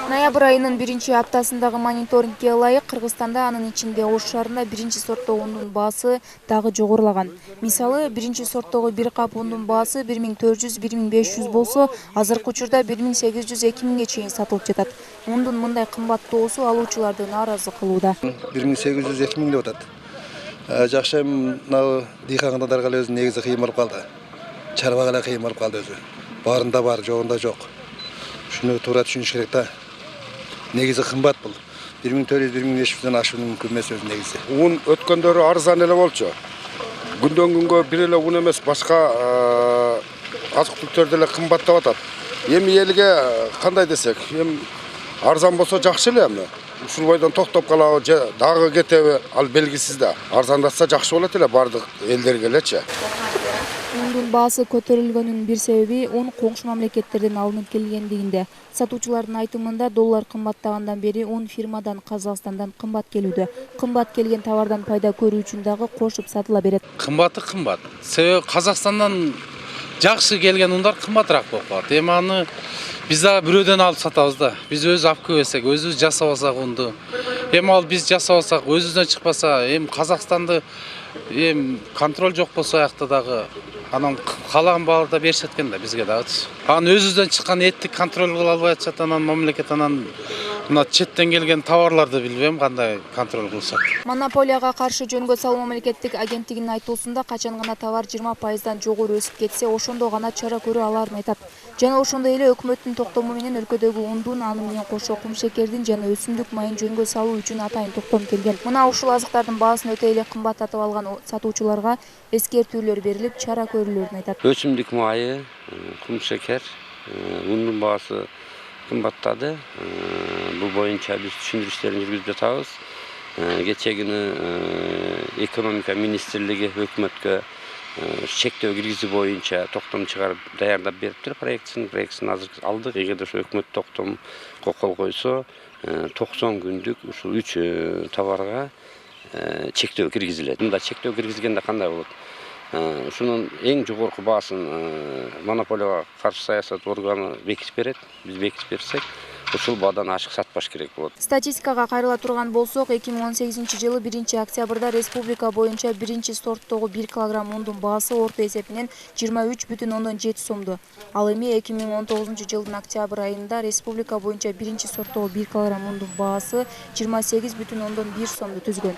Ноябрь айынын 1-аптасындагы мониторингке ылайык Кыргызстанда анын ичинде Ош шаарында 1-сорттогу ундун баасы дагы жогорулаган. Мисалы 1-сорттогу бир кап ундун баасы 1400–1500 болсо, азыркы учурда 1800–2000 чейин сатылып жатат. Ундун мындай кымбаттоосу алуучуларды нааразы кылууда. 1800–2000 деп атат. Жакшы мына дыйкандарга эле өзү негизи кыйын болуп калды. Чарбага эле кыйын болуп калды өзү. Барында бар, жогунда жок. Шуну туура түшүнүш керек да. Негизи кымбат бул. 1400–1500ден ашуу мүмкүн эмес өзү негизи. Un өткөндөрү арзан эле болчу. Күндөн күнгө бир эле un эмес, башка азык-түлүктөр деле кымбаттап атат. Эми элге кандай десек, эми арзан болсо жакшы эле эми. Ушул бойдон токтоп калабы же дагы кетеби, ал белгисиз да. Арзандатса жакшы болот эле бардык элдерге элечи. Ундун баасы көтөрүлгөнүнүн бир себеби un коңшу мамлекеттерден алынып келгендигинде. Сатуучулардын айтымында доллар кымбаттагандан бери un фирмадан Казакстандан кымбат келүүдө. Кымбат келген товардан пайда көрүү үчүн дагы кошуп сатыла берет. Кымбаты кымбат. Себеби Казакстандан жакшы келген ундар кымбатыраак болуп калат. Эми аны биз да бирөөдөн алып сатабыз да. Биз өзү алып келбесек, өзүбүз жасабасак унду. Эми ал биз жасабасак, өзүбүздөн чыкпаса, эми Казакстанды контроль жок болсо аякта дагы анан каалаган бааларда беришет экен да бизге дагычы. Анан өзүбүздөн чыккан этти контроль кыла албай атышат, анан мамлекет анан мына четтен келген товарларды билбейм кандай контроль кылышат. Монополияга каршы жөнгө салуу мамлекеттик агенттигинин айтуусунда качан гана товар 20%дан жогору өсүп кетсе, ошондо гана чара көрө аларын айтат. Жана ошондой эле өкмөттүн токтому менен өлкөдөгү ундун, аны менен кошо кумшекердин жана өсүмдүк майын жөнгө салуу үчүн атайын токтом келген. Мына ушул азыктардын баасын өтө эле кымбаттатып алган сатуучуларга эскертүүлөр берилип, чара көрүлөрүн айтат. Өсүмдүк майы, кумшекер, ундун баасы кымбаттады. Бул боюнча биз түшүндүрүштөрүн жүргүзүп жатабыз. Кечээ күнү экономика министрлиги өкмөткө чектөө киргизүү боюнча токтом чыгарып даярдап бериптир проектисин азыр алдык. Эгерде ошо өкмөт токтомго кол койсо, 90 күндүк ушул 3 товарга чектөө киргизилет. Мында чектөө киргизгенде кандай болот? Ушунун эң жогорку баасын монополияга каршы саясат органы бекитип берет. Биз бекитип берсек, ушул баадан ашык сатпаш керек болот. Статистикага кайрыла турган болсок, 2018-жылы 1-октябрда республика боюнча 1-сорттогу 1 килограмм ундун баасы орто эсепинен 23,7 сомду. Ал эми 2019-жылдын октябрь айында республика боюнча 1-сорттогу 1 килограмм ундун баасы 28,1 сомду түзгөн.